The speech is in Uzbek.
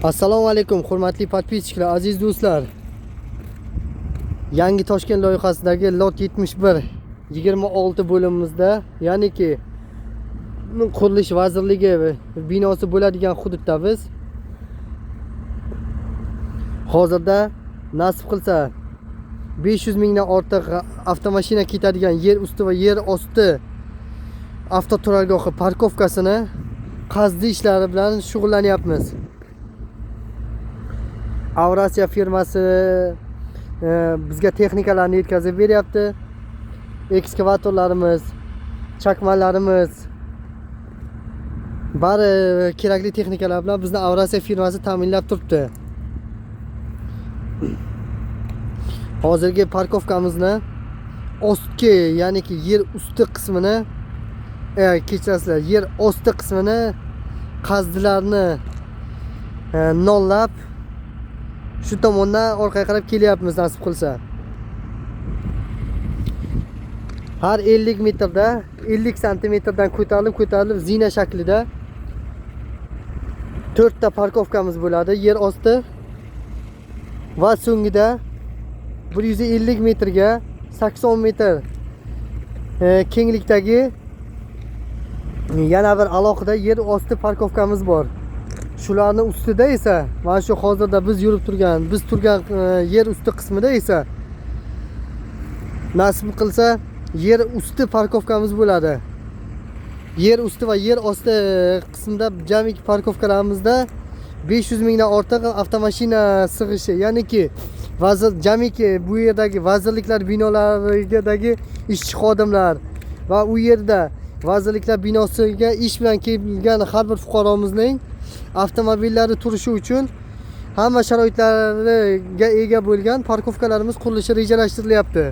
Assalomu alaykum, hurmatli podpischilar, aziz do'stlar. Yangi Toshkent loyihasidagi lot 71 26 bo'limimizda, ya'niki qurilish vazirligi binosi bo'ladigan hududda biz hozirda nasib qilsa 500 mingdan ortiq avtomashina ketadigan yer usti va yer osti avtoturargohi parkovkasini qazdi ishlari bilan shug'ullanyapmiz. Avrasiya firmasi bizga texnikalarni yetkazib beryapti. Ekskavatorlarimiz, chakmalarimiz, bari kerakli texnikalar bilan bizni Avrasiya firmasi ta'minlab turibdi. Hozirgi parkovkamizni ostki, ya'niki yer usti qismini, kechirasizlar, yer osti qismini qazdilarni nollab shu tomondan orqaga qarab kelyapmiz nasib qilsa. Har 50 metrda 50 santimetrdan ko'tarilib zina shaklida 4 ta parkovkamiz bo'ladi yer osti va so'ngida 150 metrga 80 metr kenglikdagi yana bir alohida yer osti parkovkamiz bor. Shularni ustida esa mana shu hozirda biz turgan yer usti qismida esa nasib qilsa yer usti parkovkamiz bo'ladi. Yer usti va yer osti qismida jamiki parkovkalarimizda 500 mingdan ortiq avtomashina sig'ishi, ya'niki jamiki bu yerdagi vazirliklar binolaridagi ishchi xodimlar va u yerda vazirliklar binosiga ish bilan kelgan har bir fuqaromizning avtomobillari turishi uchun hamma sharoitlariga ega bo'lgan parkovkalarimiz qurilishi rejalashtirilyapti.